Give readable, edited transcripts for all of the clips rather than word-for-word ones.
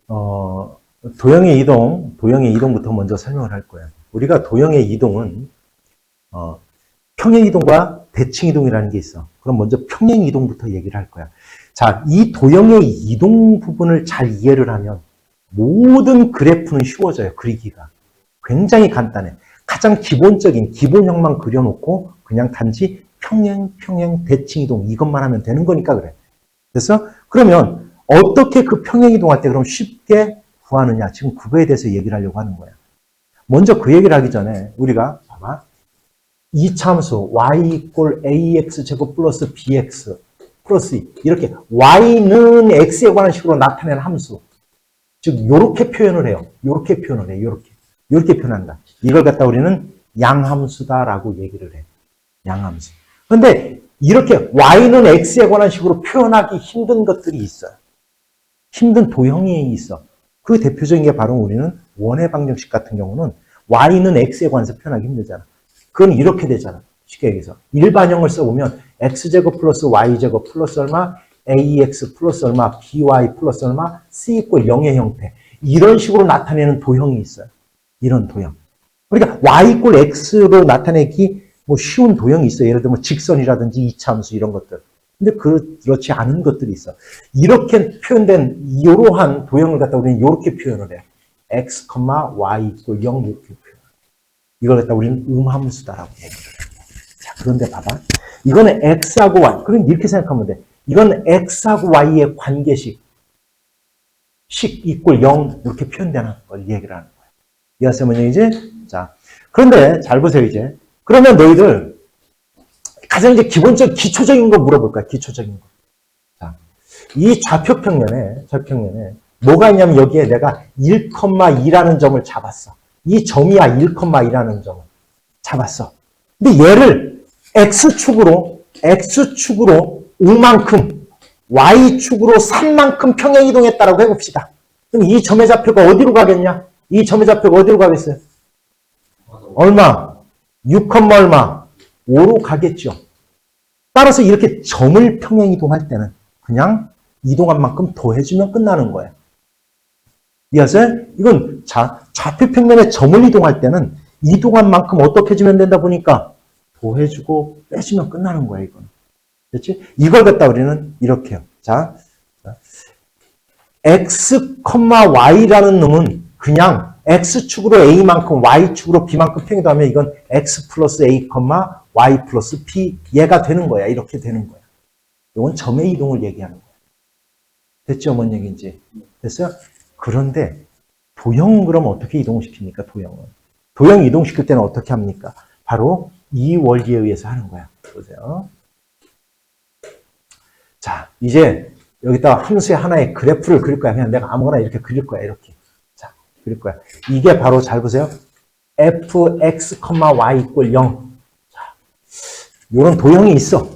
도형의 이동부터 먼저 설명을 할 거예요. 우리가 도형의 이동은, 평행 이동과 대칭 이동이라는 게 있어. 그럼 먼저 평행 이동부터 얘기를 할 거야. 자, 이 도형의 이동 부분을 잘 이해를 하면 모든 그래프는 쉬워져요. 그리기가. 굉장히 간단해. 가장 기본적인 기본형만 그려놓고 그냥 단지 평행, 대칭 이동 이것만 하면 되는 거니까 그래. 그래서 그러면 어떻게 그 평행 이동할 때 그럼 쉽게 구하느냐. 지금 그거에 대해서 얘기를 하려고 하는 거야. 먼저 그 얘기를 하기 전에 우리가 봐봐. 이차함수 y = ax 제곱 플러스 bx 플러스 2 이렇게 y는 x에 관한 식으로 나타내는 함수. 즉 이렇게 표현을 해요. 이렇게 표현을 해. 이렇게 표현한다. 이걸 갖다 우리는 양함수다라고 얘기를 해. 양함수. 그런데 이렇게 y는 x에 관한 식으로 표현하기 힘든 것들이 있어요. 힘든 도형이 있어. 그 대표적인 게 바로 우리는 원의 방정식 같은 경우는 y는 x에 관해서 표현하기 힘들잖아. 그건 이렇게 되잖아. 쉽게 얘기해서. 일반형을 써보면 x제곱 플러스 y제곱 플러스 얼마, ax 플러스 얼마, by 플러스 얼마, c = 0의 형태. 이런 식으로 나타내는 도형이 있어요. 이런 도형. 그러니까 y = x로 나타내기 뭐 쉬운 도형이 있어요. 예를 들면 직선이라든지 이차함수 이런 것들. 근데 그렇지 않은 것들이 있어. 이렇게 표현된 이러한 도형을 갖다 우리는 이렇게 표현을 해. x, y = 0 이렇게 표현. 이걸 갖다 우리는 음함수다라고 얘기를 해요. 자, 그런데 봐봐. 이거는 x하고 y. 그럼 이렇게 생각하면 돼. 이건 x하고 y의 관계식. 식 = 0 이렇게 표현되는 걸 얘기를 하는 거야. 이해하세요, 뭐냐 이제? 자, 그런데 잘 보세요 이제. 그러면 너희들 가장 이제 기본적 기초적인 거 물어볼 거야. 기초적인 거. 자, 이 좌표평면에 뭐가 있냐면 여기에 내가 1,2라는 점을 잡았어. 이 점이야 1,2라는 점을 잡았어. 근데 얘를 x축으로 5만큼 y축으로 3만큼 평행 이동했다라고 해봅시다. 그럼 이 점의 좌표가 어디로 가겠냐? 이 점의 좌표가 어디로 가겠어요? 얼마? 6, 얼마? 5로 가겠죠. 따라서 이렇게 점을 평행 이동할 때는 그냥 이동한 만큼 더해주면 끝나는 거예요. 이해하세요? 이건 좌표평면에 점을 이동할 때는 이동한 만큼 어떻게 해주면 된다 보니까 더해주고 빼주면 끝나는 거예요, 이건. 그렇지? 이걸 갖다 우리는 이렇게 해요. 자, x, y라는 놈은 그냥 x축으로 a만큼 y축으로 b만큼 평행이동하면 이건 x 플러스 a, y 플러스 b 얘가 되는 거야. 이렇게 되는 거야. 이건 점의 이동을 얘기하는 거야. 됐죠? 뭔 얘기인지. 됐어요? 그런데 도형은 그럼 어떻게 이동시킵니까? 도형 이동시킬 때는 어떻게 합니까? 바로 이 원리에 의해서 하는 거야. 보세요. 자, 이제 여기다 함수의 하나의 그래프를 그릴 거야. 그냥 내가 아무거나 이렇게 그릴 거야. 이렇게. 자, 그릴 거야. 이게 바로 잘 보세요. fx, y = 0. 자, 요런 도형이 있어.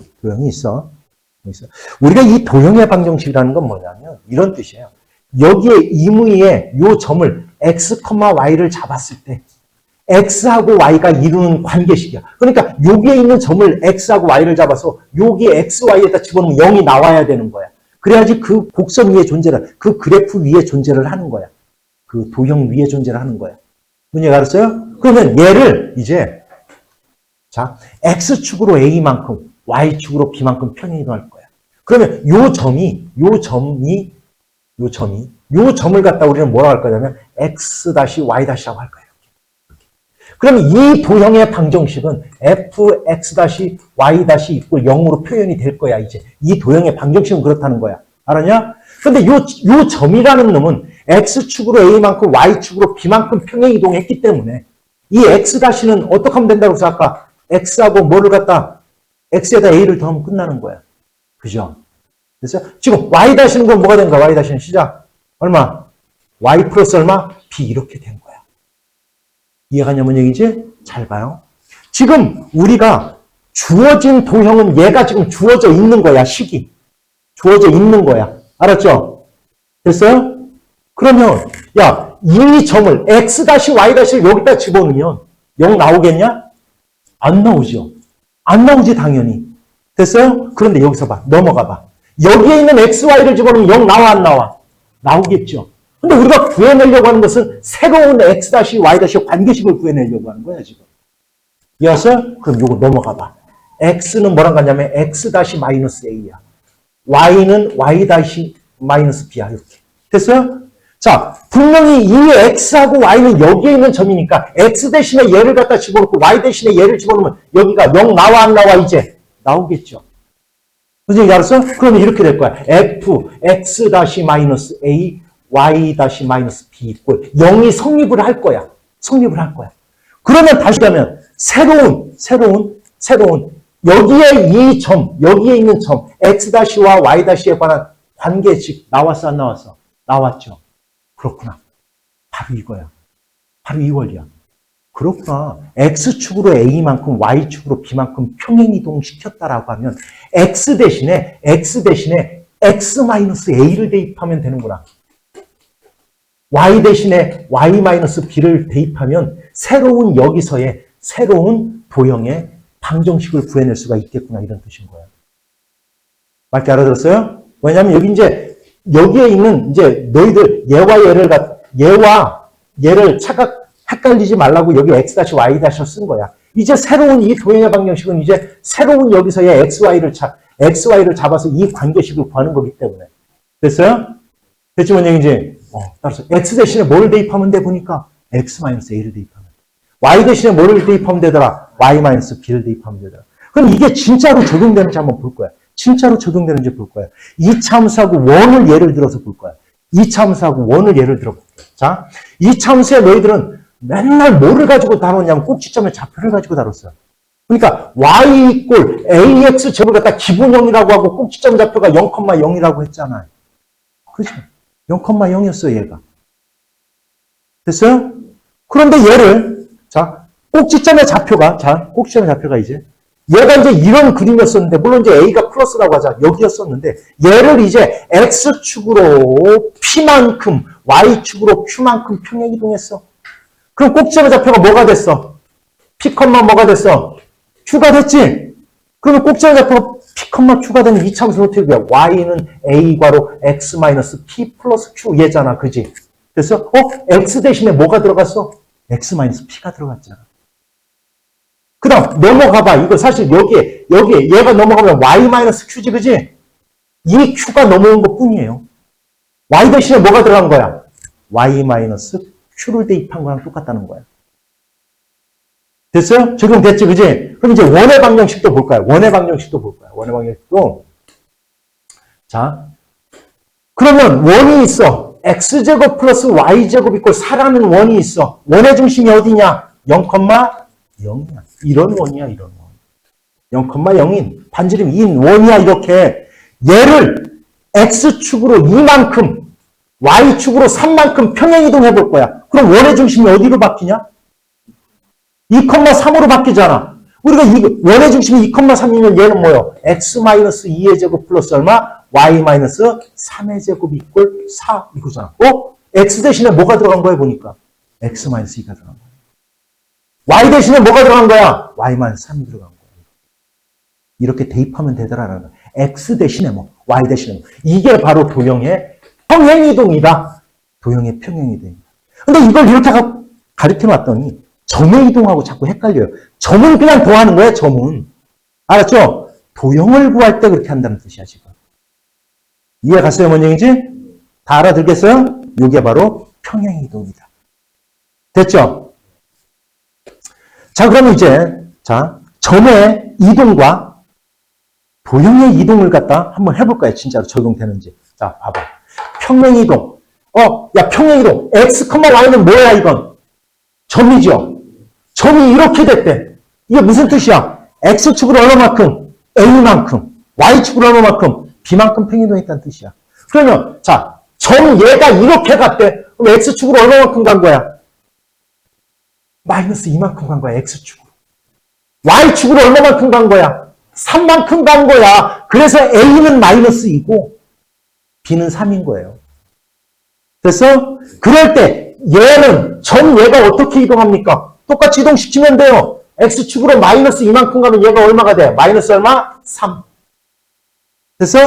우리가 이 도형의 방정식이라는 건 뭐냐면 이런 뜻이에요. 여기에 임의에 요 점을 x, y를 잡았을 때 x하고 y가 이루는 관계식이야. 그러니까 여기에 있는 점을 x하고 y를 잡아서 여기에 x, y에다 집어넣으면 0이 나와야 되는 거야. 그래야지 그 곡선 위에 그 그래프 위에 존재를 하는 거야. 그 도형 위에 존재를 하는 거야. 문제가 알았어요? 그러면 얘를 이제 자, x축으로 a만큼 y축으로 b만큼 평행 이동할 거야. 그러면 요 점을 갖다 우리는 뭐라고 할 거냐면 x-y-라고 할 거예요. 그러면 이 도형의 방정식은 fx-y- = 0으로 표현이 될 거야, 이제. 이 도형의 방정식은 그렇다는 거야. 알았냐? 근데 요 점이라는 놈은 x축으로 a만큼 y축으로 b만큼 평행 이동했기 때문에 이 x-는 어떻게 하면 된다고 해서 아까 x하고 뭐를 갖다 x에다 a를 더하면 끝나는 거야. 그죠? 그래서 지금 y-는 건 뭐가 된 거야? y-는 시작. 얼마? y 플러스 얼마? b 이렇게 된 거야. 이해가냐면 얘기지? 잘 봐요. 지금 우리가 주어진 도형은 얘가 지금 주어져 있는 거야. 식이. 주어져 있는 거야. 알았죠? 됐어요? 그러면 야, 이 점을 x-y-를 여기다 집어넣으면 0 나오겠냐? 안 나오죠. 안 나오지 당연히. 됐어요? 그런데 여기서 봐. 넘어가 봐. 여기에 있는 x, y를 집어넣으면 0 나와 안 나와? 나오겠죠. 근데 우리가 구해내려고 하는 것은 새로운 x-y-의 관계식을 구해내려고 하는 거야, 지금. 이해했어요? 그럼 요거 넘어가 봐. x는 뭐랑 같냐면 x-a야. y는 y-b야. 이렇게. 됐어요? 자, 분명히 이 x하고 y는 여기에 있는 점이니까 x 대신에 얘를 갖다 집어넣고 y 대신에 얘를 집어넣으면 여기가 0 나와 안 나와 이제? 나오겠죠. 무슨 얘기 알았어? 그러면 이렇게 될 거야. f x-a y-b 이꼴 0이 성립을 할 거야. 성립을 할 거야. 그러면 다시 가면 새로운 여기에 이 점, 여기에 있는 점 x-와 y-에 관한 관계식 나왔어 안 나왔어? 나왔죠. 그렇구나. 바로 이거야. 바로 이 원리야. 그렇구나. X축으로 A만큼 Y축으로 B만큼 평행이동 시켰다라고 하면 X 대신에 X-A를 대입하면 되는구나. Y 대신에 Y-B를 대입하면 새로운 여기서의 새로운 도형의 방정식을 구해낼 수가 있겠구나. 이런 뜻인 거야. 맞게 알아들었어요? 왜냐하면 여기 이제 여기에 있는 이제 너희들 얘와 얘를 헷갈리지 말라고 여기 x-y-을 쓴 거야. 이제 새로운 이 도형의 방정식은 이제 새로운 여기서의 xy를 잡아서 이 관계식을 구하는 거기 때문에. 됐어요? 됐지 뭔 얘기인지? 따라서 x 대신에 뭘 대입하면 돼 보니까 x-a를 대입하면 돼. y 대신에 뭘 대입하면 되더라? y-b를 대입하면 되더라. 그럼 이게 진짜로 적용되는지 한번 볼 거야. 진짜로 적용되는지 볼 거야. 이차함수하고 원을 예를 들어서 볼 거야. 이차함수하고 원을 예를 들어 볼게요. 자, 이차함수에 너희들은 맨날 뭐를 가지고 다뤘냐면 꼭지점의 좌표를 가지고 다뤘어요. 그러니까 y 이꼴 ax 제곱을 갖다 기본형이라고 하고 꼭지점 좌표가 0,0이라고 했잖아요. 그죠? 0,0이었어 얘가. 됐어요? 그런데 얘를 꼭지점의 좌표가 이제 얘가 이제 이런 그림이었었는데, 물론 이제 A가 플러스라고 하자. 여기였었는데, 얘를 이제 X축으로 P만큼, Y축으로 Q만큼 평행이동했어. 그럼 꼭지점의 좌표가 뭐가 됐어? P, 뭐가 됐어? Q가 됐지? 그러면 꼭지점의 좌표가 P, Q가 되는 이차함수는 어떻게 돼? Y는 A 괄호 X-P 플러스 Q 얘잖아. 그지? 됐어? X 대신에 뭐가 들어갔어? X-P가 들어갔잖아. 그 다음 넘어가봐. 이거 사실 여기에 얘가 넘어가면 y-q지 그지? 이 q가 넘어온 것 뿐이에요. y 대신에 뭐가 들어간 거야? y-q를 대입한 거랑 똑같다는 거야. 됐어요? 적용됐지 그지? 그럼 이제 원의 방정식도 볼 거야. 원의 방정식도 자, 그러면 원이 있어. x제곱 플러스 y제곱 이꼴 4라는 원이 있어. 원의 중심이 어디냐? 0,0이야. 이런 원이야, 이런 원. 0,0인 반지름인 원이야, 이렇게. 얘를 x축으로 2만큼, y축으로 3만큼 평행이동해 볼 거야. 그럼 원의 중심이 어디로 바뀌냐? 2,3으로 바뀌잖아. 우리가 원의 중심이 2,3이면 얘는 뭐요? x-2의 제곱 플러스 얼마? y-3의 제곱 이꼴 4 이거잖아. x 대신에 뭐가 들어간 거야, 보니까? x-2가 들어간 거야. y 대신에 뭐가 들어간 거야? y-3이 들어간 거야. 이렇게 대입하면 되더라라는 거야. x 대신에 y 대신에 이게 바로 도형의 평행이동이다. 도형의 평행이동이다. 근데 이걸 이렇게 가르쳐 놨더니 점의 이동하고 자꾸 헷갈려요. 점은 그냥 더하는 거야, 점은. 알았죠? 도형을 구할 때 그렇게 한다는 뜻이야, 지금. 이해 갔어요, 뭔 얘기인지? 다 알아들겠어요? 이게 바로 평행이동이다. 됐죠? 자, 그러면 이제, 점의 이동과 도형의 이동을 갖다 한번 해볼까요? 진짜로 적용되는지. 자, 봐봐. 평행이동. 평행이동. x, y는 뭐야, 이건? 점이죠? 점이 이렇게 됐대. 이게 무슨 뜻이야? x축으로 얼마만큼? a만큼. y축으로 얼마만큼? b만큼 평행이동했다는 뜻이야. 그러면, 점 얘가 이렇게 갔대. 그럼 x축으로 얼마만큼 간 거야? 마이너스 2만큼 간 거야, x축으로. y축으로 얼마만큼 간 거야? 3만큼 간 거야. 그래서 a는 마이너스 2고 b는 3인 거예요. 됐어? 그럴 때 얘는 얘가 어떻게 이동합니까? 똑같이 이동시키면 돼요. x축으로 마이너스 2만큼 가면 얘가 얼마가 돼? 마이너스 얼마? 3. 됐어?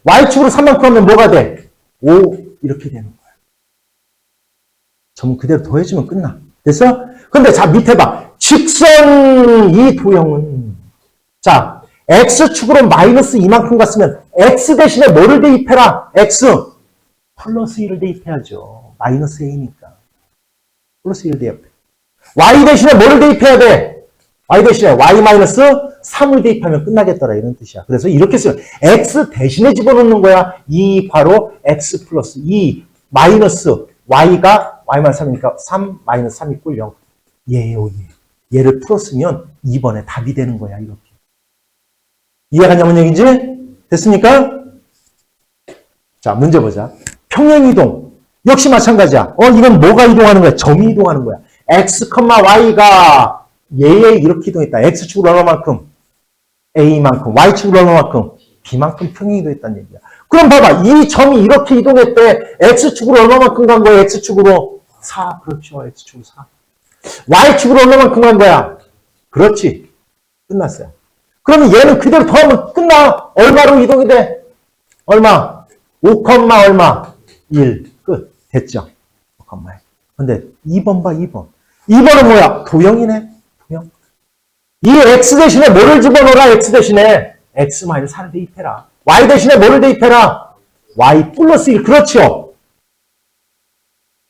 y축으로 3만큼 가면 뭐가 돼? 5 이렇게 되는 거야. 점 그대로 더해주면 끝나. 됐어? 근데 자, 밑에 봐. 직선 이 도형은 자, x축으로 마이너스 이만큼 갔으면 x 대신에 뭐를 대입해라? x 플러스 1을 대입해야죠. 마이너스 a니까. 플러스 1을 대입해. y 대신에 뭐를 대입해야 돼? y 대신에 y 마이너스 3을 대입하면 끝나겠더라. 이런 뜻이야. 그래서 이렇게 쓰면 x 대신에 집어넣는 거야. 이 괄호 x 플러스 2 마이너스 y가 y 마이너스 3이니까 3 마이너스 3 이꼴 0. 얘예요, 얘. 얘를 풀었으면 2번에 답이 되는 거야. 이렇게. 이해가냐는 얘기지? 됐습니까? 자, 문제 보자. 평행이동. 역시 마찬가지야. 이건 뭐가 이동하는 거야? 점이 이동하는 거야. x, y가 얘에 이렇게 이동했다. x축으로 얼마만큼? a만큼. y축으로 얼마만큼? b만큼 평행이동했다는 얘기야. 그럼 봐봐. 이 점이 이렇게 이동했대. x축으로 얼마만큼 간 거야? x축으로 4. 그렇죠. x축으로 4. y축으로 얼마만큼 간 거야? 그렇지. 끝났어요. 그러면 얘는 그대로 더하면 끝나. 얼마로 이동이 돼? 얼마? 5, 얼마? 1. 끝. 됐죠? 5,1. 근데 2번 봐, 2번. 2번은 뭐야? 도형이네. 도형. 이 x 대신에 뭐를 집어넣어라? x 대신에 x 마이너스 4를 대입해라. y 대신에 뭐를 대입해라? y 플러스 1. 그렇죠?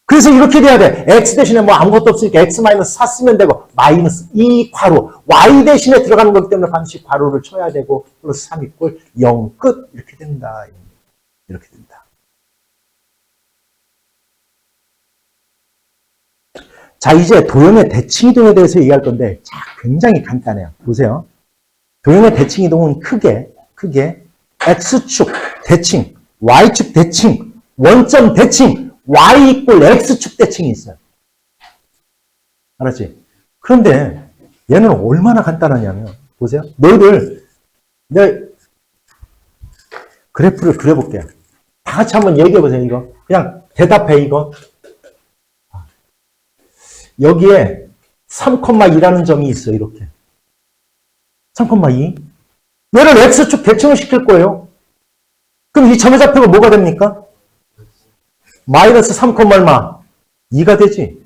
그래서 이렇게 돼야 돼. x 대신에 뭐 아무것도 없으니까 x 마이너스 4 쓰면 되고 마이너스 2 괄호 y 대신에 들어가는 거기 때문에 반드시 괄호를 쳐야 되고 플러스 3 이꼴 0 끝. 이렇게 된다. 이렇게 된다. 자, 이제 도형의 대칭이동에 대해서 얘기할 건데 자, 굉장히 간단해요. 보세요. 도형의 대칭이동은 크게 x축 대칭, y축 대칭, 원점 대칭, y 이꼴 x축 대칭이 있어요. 알았지? 그런데 얘는 얼마나 간단하냐면 보세요. 너희들 내가 그래프를 그려볼게요. 다 같이 한번 얘기해보세요. 이거 그냥 대답해. 이거 여기에 3,2라는 점이 있어요. 이렇게 3,2 얘를 x축 대칭을 시킬 거예요. 그럼 이 점의 좌표가 뭐가 됩니까? 마이너스 3, 얼마? 2가 되지.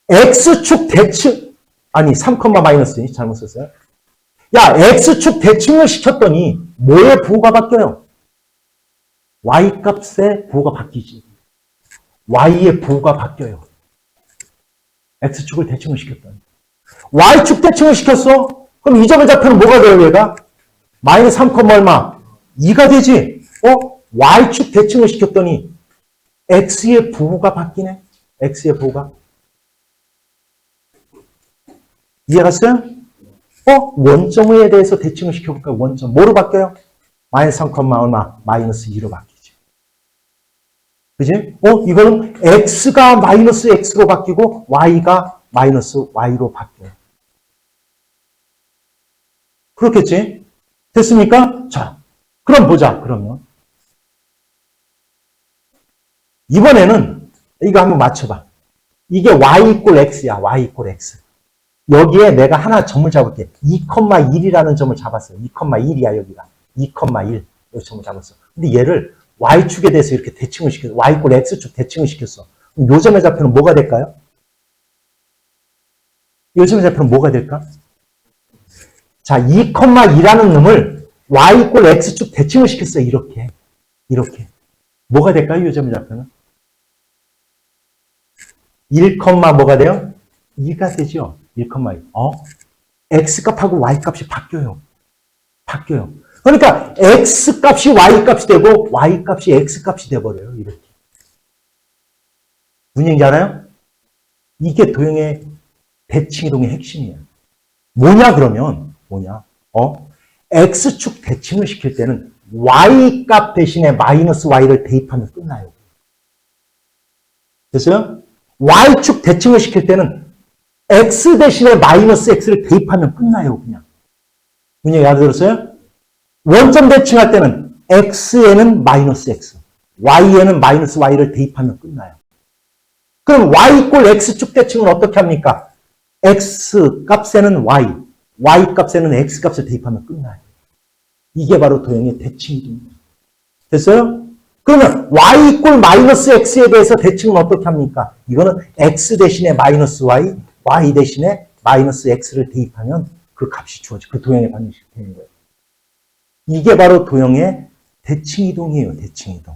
x축 대칭 아니 3, 마이너스 잘못 썼어요. 야, x축 대칭을 시켰더니 뭐의 부호가 바뀌어요? y 값의 부호가 바뀌지. y의 부호가 바뀌어요. x축을 대칭을 시켰더니 y축 대칭을 시켰어. 그럼 이 점의 좌표는 뭐가 돼요? 얘가 마이너스 3, 얼마? 2가 되지. y축 대칭을 시켰더니 x의 부호가 바뀌네. x의 부호가. 이해갔어요? 원점에 대해서 대칭을 시켜볼까? 원점. 뭐로 바뀌어요? 마이너스 3, 얼마? 마이너스 2로 바뀌지. 그지? 이거는 x가 마이너스 x로 바뀌고 y가 마이너스 y로 바뀌어요. 그렇겠지? 됐습니까? 자, 그럼 보자. 그러면. 이번에는 이거 한번 맞춰봐. 이게 y 이꼴 x야. y 이꼴 x. 여기에 내가 하나 점을 잡을게. 2,1이라는 점을 잡았어요. 2,1이야 여기가. 2,1 여기 점을 잡았어. 근데 얘를 y축에 대해서 이렇게 대칭을 시켰어. y 이꼴 x축 대칭을 시켰어. 그럼 요 점의 좌표는 뭐가 될까요? 요 점의 좌표는 뭐가 될까? 자, 2,2라는 놈을 y 이꼴 x축 대칭을 시켰어요. 이렇게. 뭐가 될까요? 요 점의 좌표는? 1, 뭐가 돼요? 2가 되죠. 1,2. x값하고 y값이 바뀌어요. 그러니까 x값이 y값이 되고 y값이 x값이 돼버려요. 이렇게. 무슨 얘기인지 알아요? 이게 도형의 대칭이동의 핵심이에요. 뭐냐? x축 대칭을 시킬 때는 y값 대신에 마이너스 y를 대입하면 끝나요. 됐어요? y축 대칭을 시킬 때는 x 대신에 마이너스 x를 대입하면 끝나요. 그냥. 문제 알아들었어요? 원점 대칭할 때는 x에는 마이너스 x, y에는 마이너스 y를 대입하면 끝나요. 그럼 y 이꼴 x축 대칭은 어떻게 합니까? x 값에는 y 값에는 x 값을 대입하면 끝나요. 이게 바로 도형의 대칭이동이에요. 됐어요? 그러면 y 이꼴 마이너스 x에 대해서 대칭은 어떻게 합니까? 이거는 x 대신에 마이너스 y, y 대신에 마이너스 x를 대입하면 그 값이 주어져. 그 도형의 방식이 되는 거예요. 이게 바로 도형의 대칭이동이에요. 대칭이동.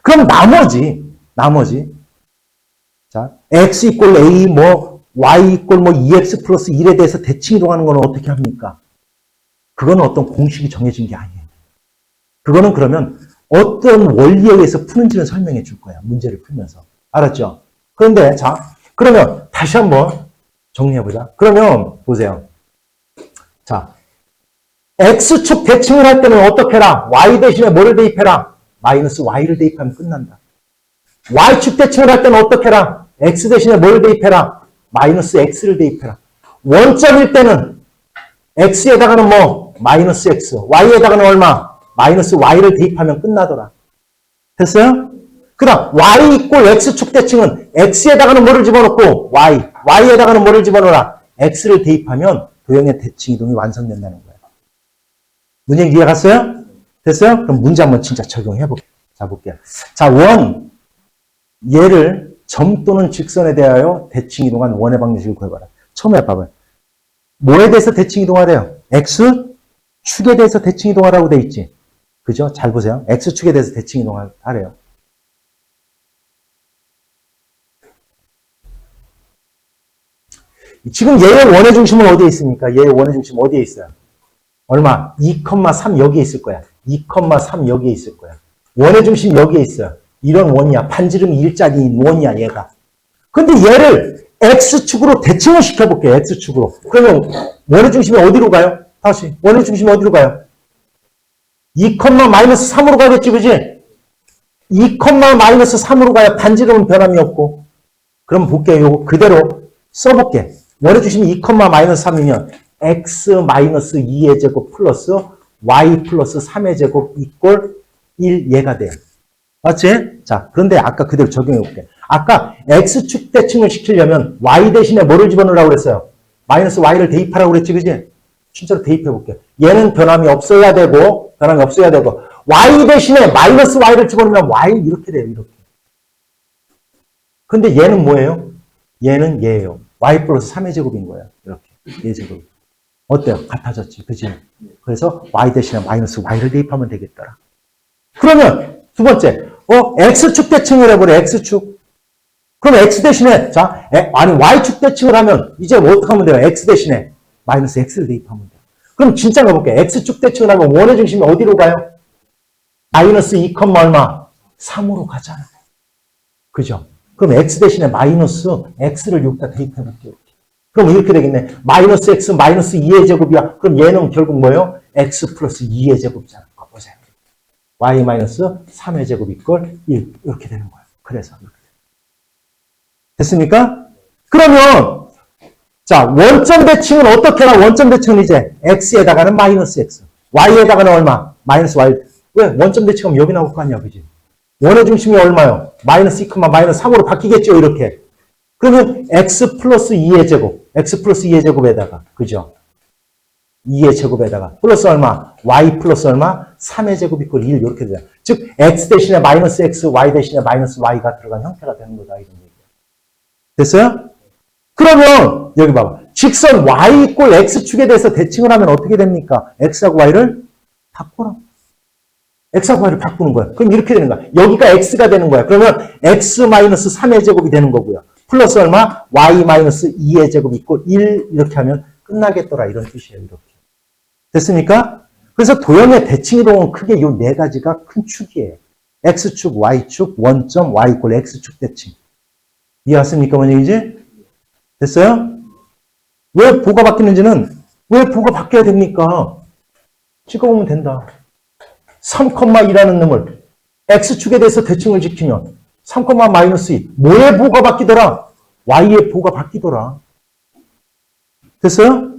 그럼 나머지 자 x 이꼴 a y 이꼴 2x 플러스 1에 대해서 대칭이동하는 건 어떻게 합니까? 그거는 어떤 공식이 정해진 게 아니에요. 그거는 그러면 어떤 원리에 의해서 푸는지는 설명해 줄 거야. 문제를 풀면서. 알았죠? 그런데 자 그러면 다시 한번 정리해보자. 그러면 보세요. 자 x축 대칭을 할 때는 어떻게 해라? y 대신에 뭐를 대입해라? 마이너스 y를 대입하면 끝난다. y축 대칭을 할 때는 어떻게 해라? x 대신에 뭐를 대입해라? 마이너스 x를 대입해라. 원점일 때는 x에다가는 마이너스 x, y에다가는 얼마? 마이너스 y를 대입하면 끝나더라. 됐어요? 그 다음 y 이꼴 x축 대칭은 x에다가는 뭐를 집어넣고 y에다가는 뭐를 집어넣어라? x를 대입하면 도형의 대칭이동이 완성된다는 거예요. 문제 이해 갔어요? 됐어요? 그럼 문제 한번 진짜 적용해 볼게요. 자, 볼게요. 자, 얘를 점 또는 직선에 대하여 대칭이동한 원의 방정식을 구해봐라. 처음에 봐봐요. 뭐에 대해서 대칭이동하래요? x축에 대해서 대칭이동하라고 돼 있지. 그죠? 잘 보세요. x축에 대해서 대칭이동하래요. 지금 얘의 원의 중심은 어디에 있습니까? 얘의 원의 중심 어디에 있어요? 얼마? 2,3 여기에 있을 거야. 2,3 여기에 있을 거야. 원의 중심 여기에 있어요. 이런 원이야. 반지름이 일자리인 원이야, 얘가. 근데 얘를 x축으로 대칭을 시켜볼게요. x축으로. 그러면 원의 중심이 어디로 가요? 다시. 원의 중심이 어디로 가요? 2,-3으로 가겠지, 그지? 2,-3으로 가야 반지름은 변함이 없고. 그럼 볼게요. 요거 그대로 써볼게. 원의 중심이 2,-3이면 x-2의 제곱 플러스 y 플러스 3의 제곱 이꼴 1 얘가 돼요. 맞지? 자, 그런데 아까 그대로 적용해 볼게. 아까 x축 대칭을 시키려면 y 대신에 뭐를 집어넣으라고 그랬어요? 마이너스 y를 대입하라고 그랬지, 그지? 진짜로 대입해 볼게. 얘는 변함이 없어야 되고 y 대신에 마이너스 y를 집어넣으면 y 이렇게 돼요, 이렇게. 근데 얘는 뭐예요? 얘는 얘예요. y 플러스 3의 제곱인 거예요. 이렇게. 얘 제곱. 어때요? 같아졌지. 그지? 그래서 y 대신에 마이너스 y를 대입하면 되겠더라. 그러면 두 번째. x축 대칭을 해버려. x축. 그럼 x 대신에 y축 대칭을 하면 이제 뭐 어떻게 하면 돼요? x 대신에 마이너스 x를 대입하면 돼요. 그럼 진짜 가볼게. x축 대칭을 하면 원의 중심이 어디로 가요? 마이너스 2, 얼마? 3으로 가잖아요. 그죠? 그럼 x 대신에 마이너스 x를 여기다 대입해볼게요. 그럼 이렇게 되겠네. 마이너스 x 마이너스 2의 제곱이야. 그럼 얘는 결국 뭐예요? x 플러스 2의 제곱이잖아. 보세요. y 마이너스 3의 제곱 이꼴 1. 이렇게 되는 거예요. 그래서 이렇게. 됐습니까? 그러면 자 원점 대칭은 어떻게 해라? 원점 대칭은 이제 x에다가는 마이너스 x, y에다가는 얼마? 마이너스 y. 왜? 원점 대칭하면 여기 나올 거 아니야, 그지? 원의 중심이 얼마요? 마이너스 2, 마이너스 3으로 바뀌겠죠, 이렇게. 그러면 x 플러스 2의 제곱, x 플러스 2의 제곱에다가, 그죠? 2의 제곱에다가 플러스 얼마? y 플러스 얼마? 3의 제곱 이꼴 1 이렇게 돼요. 즉 x 대신에 마이너스 x, y 대신에 마이너스 y가 들어간 형태가 되는 거다, 이런 얘기예요. 됐어요? 그러면 여기 봐봐. 직선 y 이꼴 x축에 대해서 대칭을 하면 어떻게 됩니까? x하고 y를 바꿔라. x하고 y를 바꾸는 거야. 그럼 이렇게 되는 거야. 여기가 x가 되는 거야. 그러면 x 마이너스 3의 제곱이 되는 거고요. 플러스 얼마? y 마이너스 2의 제곱 이꼴 1 이렇게 하면 끝나겠더라. 이런 뜻이에요. 이렇게. 됐습니까? 그래서 도형의 대칭이동은 크게 이 네 가지가 큰 축이에요. x축, y축, 원점, y 이꼴 x축 대칭. 이해하십니까? 뭔 얘기지? 됐어요? 왜 보가 바뀌는지는 왜 보가 바뀌어야 됩니까? 찍어보면 된다. 3,2라는 놈을 x축에 대해서 대칭을 지키면 3, 마이너스 2. 뭐의 보가 바뀌더라? y의 보가 바뀌더라. 됐어요?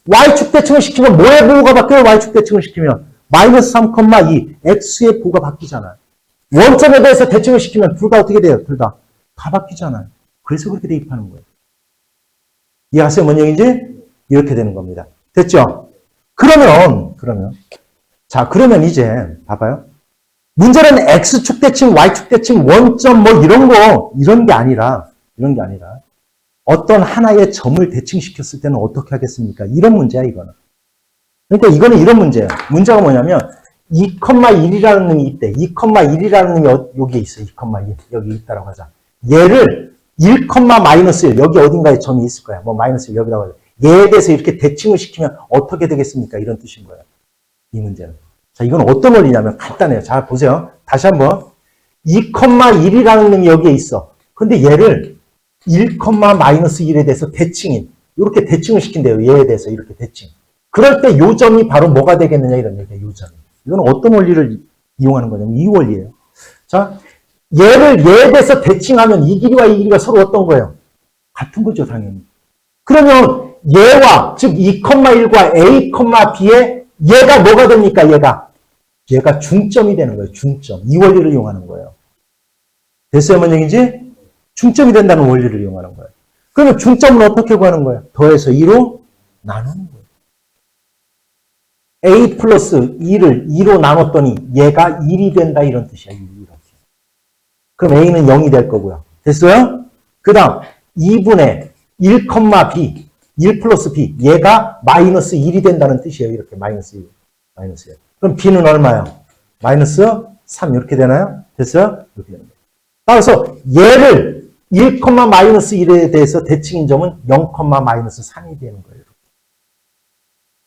y축 대칭을 시키면 뭐의 보가 바뀌어요? y축 대칭을 시키면 마이너스 3, 2. x의 보가 바뀌잖아요. 원점에 대해서 대칭을 시키면 둘 다 어떻게 돼요? 둘 다 바뀌잖아요. 그래서 그렇게 대입하는 거예요. 이해하세요? 뭔 얘기인지? 이렇게 되는 겁니다. 됐죠? 그러면 이제 봐봐요. 문제는 X축 대칭, Y축 대칭, 원점 뭐 이런 게 아니라 어떤 하나의 점을 대칭시켰을 때는 어떻게 하겠습니까? 이런 문제야, 이거는. 그러니까 이거는 이런 문제예요. 문제가 뭐냐면 2,1이라는 놈이 있대. 2,1이라는 놈이 여기에 있어. 2,1 여기 있다라고 하자. 얘를 1, 마이너스 1 여기 어딘가에 점이 있을 거야. 뭐 마이너스 1 여기다고 하자. 얘에 대해서 이렇게 대칭을 시키면 어떻게 되겠습니까? 이런 뜻인 거예요. 이 문제는. 자, 이건 어떤 원리냐면 간단해요. 자, 보세요. 다시 한번 2,1이라는 놈이 여기에 있어. 근데 얘를 1, 마이너스 1에 대해서 대칭인 이렇게 대칭을 시킨대요. 얘에 대해서 이렇게 대칭. 그럴 때 요 점이 바로 뭐가 되겠느냐 이런 얘기예요. 요 점이. 이건 어떤 원리를 이용하는 거냐면 이 원리예요. 자, 얘에 대해서 대칭하면 이 길이와 이 길이가 서로 어떤 거예요? 같은 거죠, 당연히. 그러면 얘와 즉 2,1과 A, B에 얘가 뭐가 됩니까? 얘가 중점이 되는 거예요. 중점. 이 원리를 이용하는 거예요. 됐어요, 뭔 얘기인지? 중점이 된다는 원리를 이용하는 거예요. 그러면 중점은 어떻게 구하는 거예요? 더해서 2로 나누는 거예요. A 플러스 2를 2로 나눴더니 얘가 1이 된다 이런 뜻이야. 1 이렇게. 그럼 A는 0이 될 거고요. 됐어요? 그 다음 2분의 1, B 1 플러스 B 얘가 마이너스 1이 된다는 뜻이에요. 이렇게 마이너스 1. 마이너스 1. 그럼 B는 얼마요? 마이너스 3 이렇게 되나요? 됐어요? 이렇게 되는 거예요. 따라서 얘를 1, 마이너스 1에 대해서 대칭인 점은 0, 마이너스 3이 되는 거예요.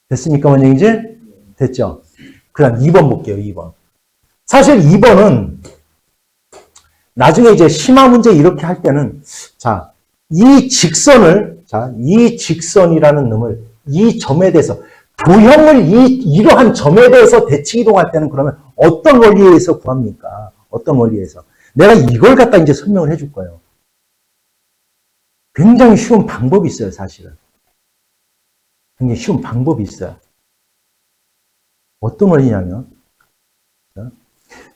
됐습니까? 뭔 얘기인지? 됐죠? 그 다음 2번 볼게요. 2번. 사실 2번은 나중에 이제 심화 문제 이렇게 할 때는 이 직선이라는 놈을 이 점에 대해서 도형을 이러한 점에 대해서 대칭 이동할 때는 그러면 어떤 원리에 의해서 구합니까? 어떤 원리에 의해서? 내가 이걸 갖다 이제 설명을 해줄 거예요. 굉장히 쉬운 방법이 있어요, 사실은. 굉장히 쉬운 방법이 있어요. 어떤 원리냐면,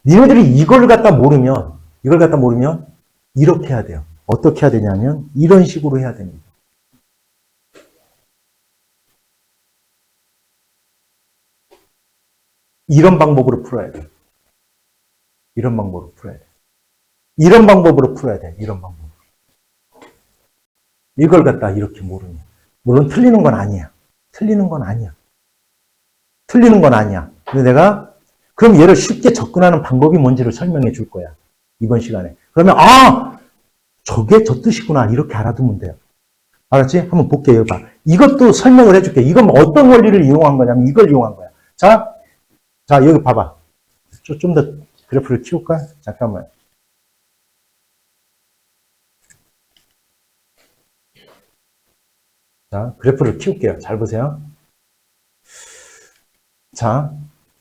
니네들이 이걸 갖다 모르면 이렇게 해야 돼요. 어떻게 해야 되냐면, 이런 식으로 해야 됩니다. 이런 방법으로 풀어야 돼. 이런 방법으로 풀어야 돼. 이런 방법으로 풀어야 돼. 이런 방법으로. 이걸 갖다 이렇게 모르면. 물론 틀리는 건 아니야. 틀리는 건 아니야. 근데 내가 그럼 얘를 쉽게 접근하는 방법이 뭔지를 설명해 줄 거야. 이번 시간에. 그러면 저게 저 뜻이구나. 이렇게 알아두면 돼요. 알았지? 한번 볼게요. 봐. 이것도 설명을 해줄게. 이건 어떤 원리를 이용한 거냐면 이걸 이용한 거야. 자, 여기 봐봐. 좀 더 그래프를 키울까? 잠깐만. 자, 그래프를 키울게요. 잘 보세요. 자,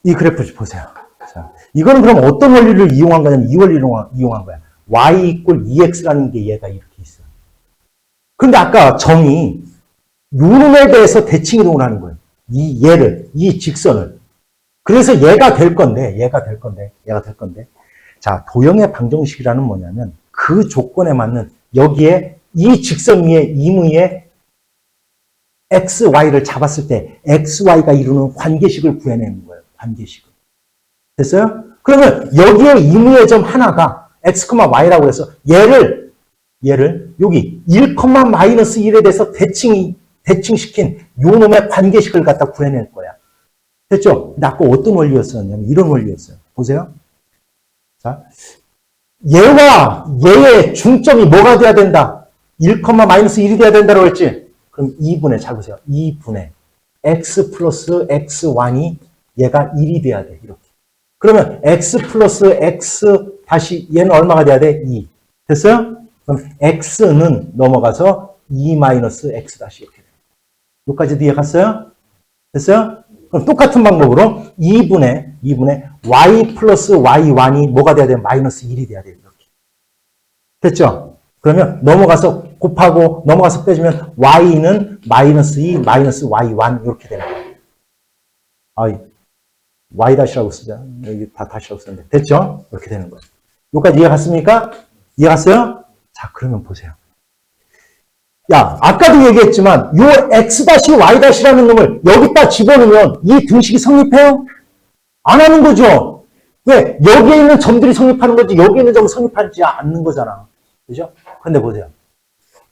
이 그래프 보세요. 자, 이거는 그럼 어떤 원리를 이용한 거냐면 이 원리를 이용한 거야. y 이꼴 2x라는 게 얘가 이렇게 있어. 근데 아까 점이 요놈에 대해서 대칭 이동을 하는 거예요. 이 직선을. 그래서 얘가 될 건데. 자, 도형의 방정식이라는 뭐냐면 그 조건에 맞는 여기에 이 직선 위에 임의의 x, y를 잡았을 때 x, y가 이루는 관계식을 구해내는 거예요. 관계식을. 됐어요? 그러면 여기에 임의의 점 하나가 x, y라고 해서 얘를 여기 1, 마이너스 1에 대해서 대칭시킨 요 놈의 관계식을 갖다 구해낼 거야. 됐죠? 근데 아까 어떤 원리였었냐면 이런 원리였어요. 보세요. 자, 얘와 얘의 중점이 뭐가 돼야 된다? 1, 마이너스 1이 돼야 된다고 했지? 그럼 2분의, 잘 보세요. 2분의 x 플러스 x1이 얘가 1이 돼야 돼. 이렇게. 그러면 x 플러스 x 다시 얘는 얼마가 돼야 돼? 2. 됐어요? 그럼 x는 넘어가서 2 마이너스 x 다시 이렇게 돼요. 여기까지도 이해갔어요? 됐어요? 그럼 똑같은 방법으로 2분의 y 플러스 y1이 뭐가 돼야 돼? 마이너스 1이 돼야 돼요. 이렇게. 됐죠? 그러면 넘어가서 곱하고 넘어가서 빼주면 y는 마이너스 2, 마이너스 y1 이렇게 되는 거예요. y-라고 쓰자. 여기 다 다시라고 쓰는데. 됐죠? 이렇게 되는 거예요. 여기까지 이해갔습니까? 이해갔어요? 자, 그러면 보세요. 야, 아까도 얘기했지만 요 x-y-라는 놈을 여기다 집어넣으면 이 등식이 성립해요? 안 하는 거죠? 왜? 여기에 있는 점들이 성립하는 거지, 여기에 있는 점은 성립하지 않는 거잖아. 그죠? 근데 보세요.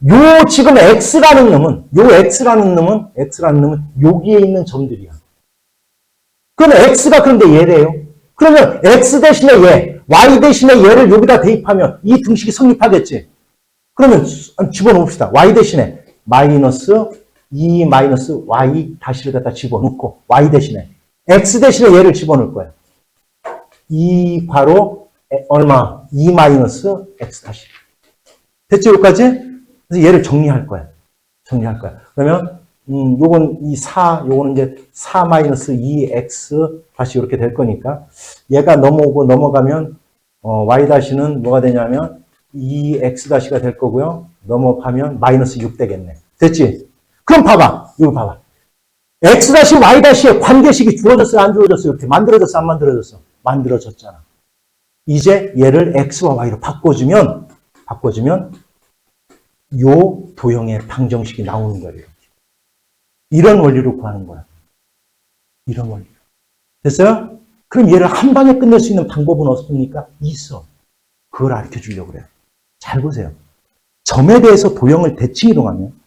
요 지금 X라는 놈은 여기에 있는 점들이야. 그럼 X가 그런데 얘래요. 그러면 X 대신에 얘, Y 대신에 얘를 여기다 대입하면 이 등식이 성립하겠지. 그러면 집어넣읍시다. Y 대신에 마이너스 2 마이너스 Y 다시를 갖다 집어넣고 Y 대신에 X 대신에 얘를 집어넣을 거야. 2 괄호 얼마? 2 마이너스 X 다시. 됐죠? 여기까지? 그래서 얘를 정리할 거야. 그러면 요건 이 4, 요거는 이제 4 마이너스 2x 다시 이렇게 될 거니까 얘가 넘어오고 넘어가면 y 다시는 뭐가 되냐면 2x 다시가 될 거고요. 넘어가면 마이너스 6 되겠네. 됐지? 그럼 봐봐. 이거 봐봐. x 다시 y 다시의 관계식이 주어졌어요? 안 주어졌어요? 이렇게 만들어졌어? 안 만들어졌어? 만들어졌잖아. 이제 얘를 x와 y로 바꿔주면 요 도형의 방정식이 나오는 거예요. 이런 원리로 구하는 거야. 이런 원리로. 됐어요? 그럼 얘를 한 방에 끝낼 수 있는 방법은 없습니까? 있어. 그걸 가르쳐 주려고 그래요. 잘 보세요. 점에 대해서 도형을 대칭 이동하면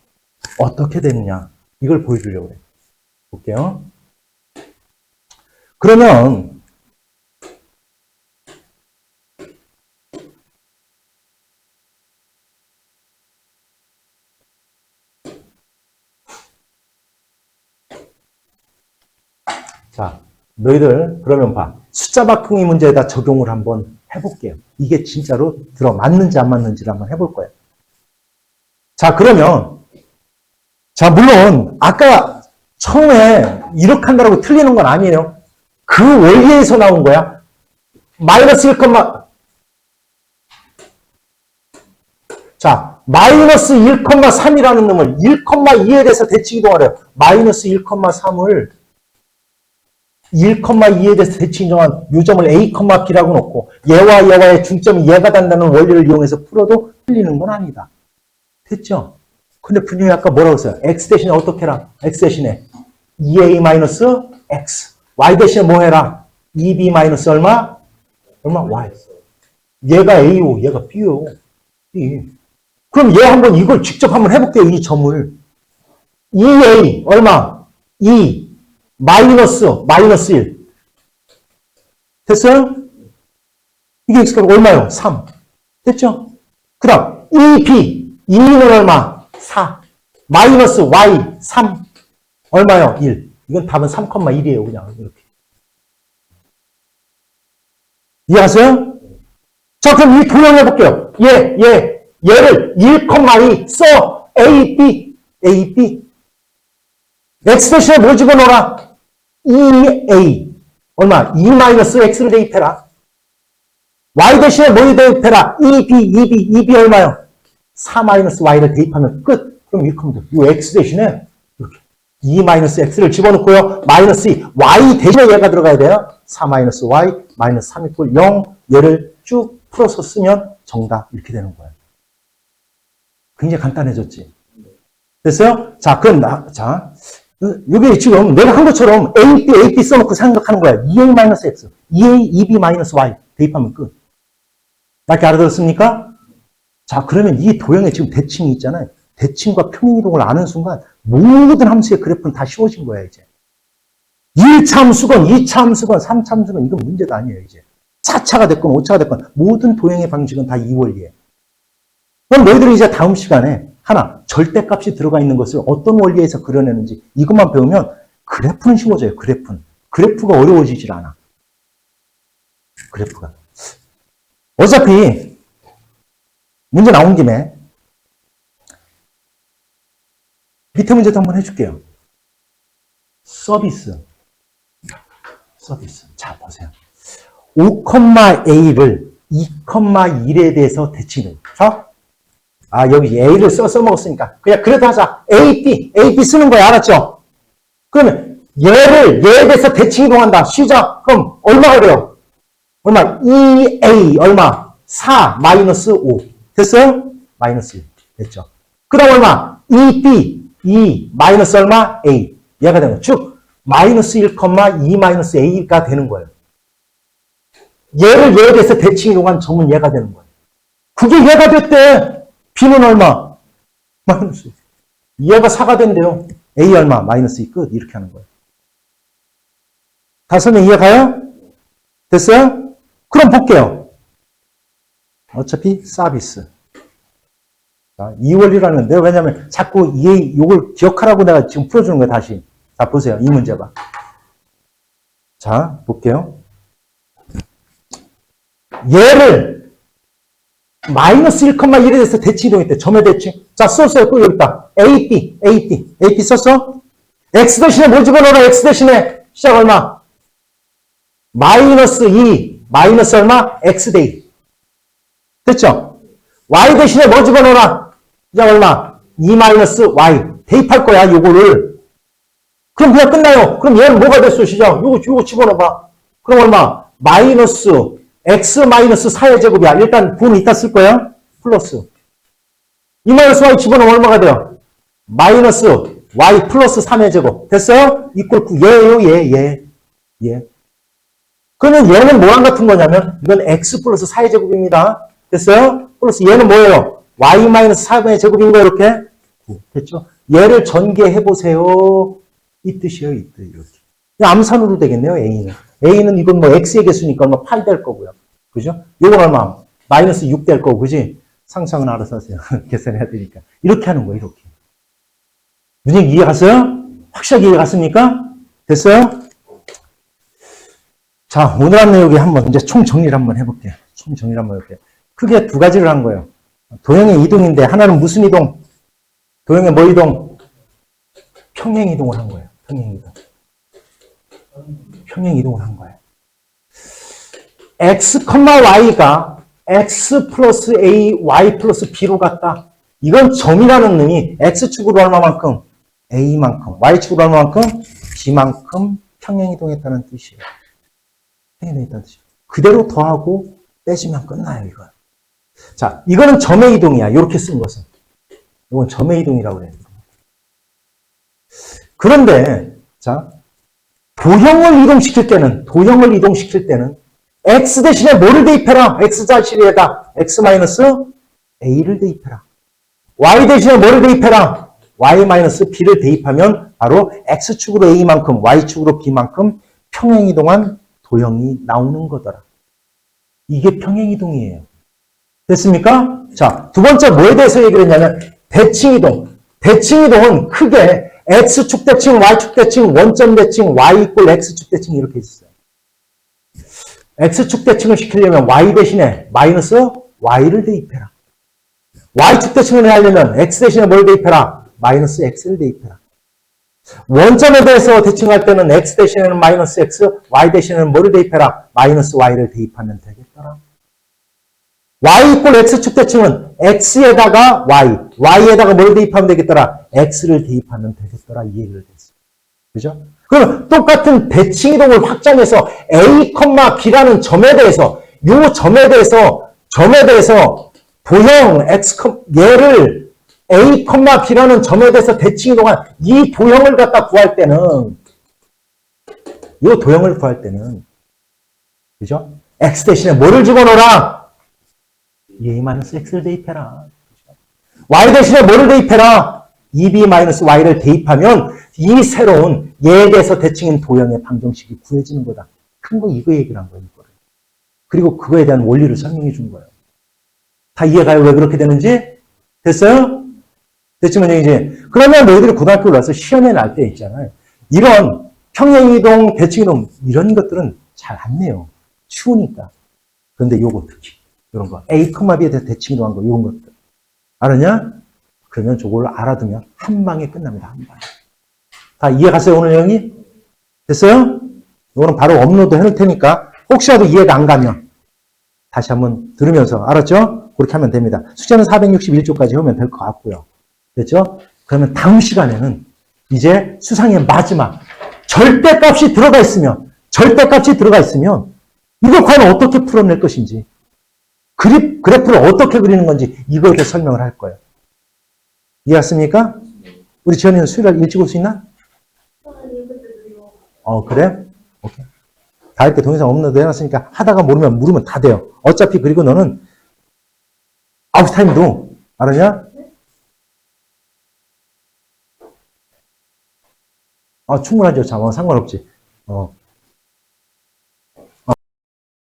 어떻게 되느냐. 이걸 보여주려고 그래요. 볼게요. 그러면 자, 너희들 그러면 봐. 숫자 바꾸기 문제에다 적용을 한번 해볼게요. 이게 진짜로 들어맞는지 안 맞는지를 한번 해볼 거예요. 자, 그러면 자, 물론 아까 처음에 이렇게 한다고 틀리는 건 아니에요. 그 원리에서 나온 거야. 마이너스 1, 자, 마이너스 1,3이라는 놈을 1,2에 대해서 대칭 이동하래요. 마이너스 1,3을 1,2에 대해서 대칭 이동한 요점을 A, B라고 놓고 얘와 얘와의 중점이 얘가 된다는 원리를 이용해서 풀어도 틀리는 건 아니다. 됐죠? 근데 분명히 아까 뭐라고 했어요? X 대신에 어떻게 해라? X 대신에 2A-X. Y 대신에 뭐 해라? 2B 마이너스 얼마? Y. 얘가 A요, 얘가 B요. B. 그럼 얘 한번 이걸 직접 한번 해볼게요. 이 점을. 2A 얼마? 2 마이너스 1. 됐어요? 이게 x값 얼마요? 3. 됐죠? 그 다음 2b 2는 얼마? 4. 마이너스 y 3. 얼마요? 1. 이건 답은 3,1이에요. 그냥 이렇게. 이해하세요? 자, 그럼 이 도형 해볼게요. 얘를 1,2 써. a, b. x 대신에 뭐 집어넣어라? 2a. 얼마? 2-x를 대입해라. y 대신에 뭐 대입해라? 2b 얼마요? 4-y를 대입하면 끝. 그럼 이렇게 하면 돼. 이 x 대신에 이렇게 2-x를 집어넣고요. 마이너스 2. y 대신에 얘가 들어가야 돼요. 4-y, 마이너스 3 = 0. 얘를 쭉 풀어서 쓰면 정답 이렇게 되는 거예요. 굉장히 간단해졌지. 됐어요? 자, 그럼 이게 지금 내가 한 것처럼 A, B 써놓고 생각하는 거야. 2A-X, 2A, 2B-Y 대입하면 끝. 맞게 알아들었습니까? 자, 그러면 이 도형에 지금 대칭이 있잖아요. 대칭과 평행이동을 아는 순간 모든 함수의 그래프는 다 쉬워진 거야, 이제. 1차 함수건, 2차 함수건, 3차 함수건 이건 문제가 아니에요, 이제. 4차가 됐건 5차가 됐건 모든 도형의 방식은 다 이 원리예요. 그럼 너희들이 이제 다음 시간에 하나, 절대값이 들어가 있는 것을 어떤 원리에서 그려내는지 이것만 배우면 그래프는 쉬워져요. 그래프가 어려워지질 않아. 그래프가. 어차피 문제 나온 김에 밑에 문제도 한번 해줄게요. 서비스. 자, 보세요. 5,A를 2,1에 대해서 대칭을. 여기 A를 써먹었으니까. 그냥 그래도 하자. A, B 쓰는 거야. 알았죠? 그러면 얘에 대해서 대칭 이동한다. 시작. 그럼 얼마가 돼요? 얼마? 2A 얼마? 4 마이너스 5. 됐어요? 마이너스 1. 됐죠? 그 다음 얼마? 2B 2 마이너스 얼마? A. 얘가 되는 거. 즉 마이너스 1, 2 마이너스 A가 되는 거예요. 얘를 얘에 대해서 대칭 이동한 점은 얘가 되는 거예요. 그게 얘가 됐대. B는 얼마? 마이너스. 얘가 4가 된대요. A 얼마? 마이너스 2 끝. 이렇게 하는 거예요. 다 설명 이해가요? 됐어요? 그럼 볼게요. 어차피 서비스. 자, 이 원리라는 내가 왜냐면 자꾸 요걸 기억하라고 내가 지금 풀어주는 거예요. 다시. 자, 보세요. 이 문제 봐. 자, 볼게요. 얘를 마이너스 1,1에 대해서 대칭 이동했대. 점의 대칭. 자, 썼어요. 또 여기 있다. AP 썼어? X 대신에 뭐 집어넣어라? X 대신에 시작 얼마? 마이너스 2, 마이너스 얼마? X 데이. 됐죠? Y 대신에 뭐 집어넣어라? 시작 얼마? 2 마이너스 Y. 대입할 거야, 요거를. 그럼 그냥 끝나요. 그럼 얘는 뭐가 됐어, 시작? 요거 집어넣어봐. 그럼 얼마? 마이너스 x 마이너스 4의 제곱이야. 일단 9는 이따 쓸 거야. 플러스 2 마이너스 y 집어넣으면 얼마가 돼요? 마이너스 y 플러스 3의 제곱. 됐어요? 이꼴 9. 얘. 그러면 얘는 뭐랑 같은 거냐면 이건 x 플러스 4의 제곱입니다. 됐어요? 플러스 얘는 뭐예요? y 마이너스 4의 제곱인 거 이렇게. 됐죠? 얘를 전개해보세요. 이 뜻이에요. 이 뜻. 이렇게. 암산으로 되겠네요. A는 이건 뭐 X의 개수니까 뭐 8 될 거고요. 그죠? 요건 얼마? 마이너스 6 될 거고, 그지? 상상은 알아서 하세요. 계산해야 되니까. 이렇게 하는 거예요, 이렇게. 문제 이해갔어요? 확실하게 이해갔습니까? 됐어요? 자, 오늘 한 내용에 한번 이제 총 정리를 한번 해볼게요. 크게 두 가지를 한 거예요. 도형의 이동인데, 하나는 무슨 이동? 도형의 뭐 이동? 평행 이동을 한 거예요. 평행 이동을 한 거예요. x, y가 x 플러스 a, y 플러스 b로 갔다. 이건 점이라는 놈이 x축으로 얼마만큼? a만큼. y축으로 얼마만큼? b만큼 평행 이동했다는 뜻이에요. 그대로 더하고 빼주면 끝나요, 이건. 자, 이거는 점의 이동이야. 이렇게 쓴 것은. 이건 점의 이동이라고 그래요. 그런데, 자, 도형을 이동시킬 때는 x 대신에 뭐를 대입해라? x자실에다 x 마이너스 a를 대입해라. y 대신에 뭐를 대입해라? y 마이너스 b를 대입하면 바로 x축으로 a만큼 y축으로 b만큼 평행 이동한 도형이 나오는 거더라. 이게 평행 이동이에요. 됐습니까? 자, 두 번째 뭐에 대해서 얘기를 했냐면 대칭 이동. 대칭 이동은 크게 x축 대칭, y축 대칭, 원점 대칭, y 이꼴 x축 대칭 이렇게 있어요. x축 대칭을 시키려면 y 대신에 마이너스 y를 대입해라. y축 대칭을 하려면 x 대신에 뭘 대입해라? 마이너스 x를 대입해라. 원점에 대해서 대칭할 때는 x 대신에는 마이너스 x, y 대신에는 뭐를 대입해라? 마이너스 y를 대입하면 되겠더라. y 이꼴 x축 대칭은 x에다가 y, y에다가 뭘 대입하면 되겠더라? x를 대입하면 되겠더라. 이 얘기를 했어요. 그죠? 그럼 똑같은 대칭 이동을 확장해서 a, b라는 점에 대해서 요 점에 대해서 도형 x, 얘를 a, b라는 점에 대해서 대칭 이동한 이 도형을 갖다 구할 때는 이 도형을 구할 때는 그죠? x 대신에 뭐를 집어넣어라? a-x를 대입해라. y 대신에 뭐를 대입해라? 2b-y를 대입하면 이 새로운 얘에 대해서 대칭인 도형의 방정식이 구해지는 거다. 큰 거 이거 얘기를 한 거예요. 이거를. 그리고 그거에 대한 원리를 설명해 준 거예요. 다 이해가요? 왜 그렇게 되는지? 됐어요? 됐지만 얘기지. 그러면 너희들이 고등학교 올라서 시험에 날 때 있잖아요. 이런 평행이동, 대칭이동 이런 것들은 잘 안 내요. 쉬우니까. 그런데 요거 특히 이런 거 A, B에 대해서 대칭이동한 거 이런 것들 알았냐? 그러면 저걸 알아두면 한 방에 끝납니다. 한 방에. 다 이해갔어요? 오늘 내용이? 됐어요? 이거는 바로 업로드 해놓을 테니까 혹시라도 이해가 안 가면 다시 한번 들으면서 알았죠? 그렇게 하면 됩니다. 숙제는 461조까지 하면 될 것 같고요. 됐죠? 그러면 다음 시간에는 이제 수상의 마지막 절대값이 들어가 있으면 이걸 과연 어떻게 풀어낼 것인지 그래프를 어떻게 그리는 건지 이거에 대해 설명을 할 거예요. 이해했습니까? 우리 지연이는 수요일날 일찍 올 수 있나? 그래? 오케이. 다 이렇게 동영상 업로드 해놨으니까 하다가 모르면 물으면 다 돼요. 어차피 그리고 너는 아웃 타임도 알았냐? 충분하죠. 자, 상관없지.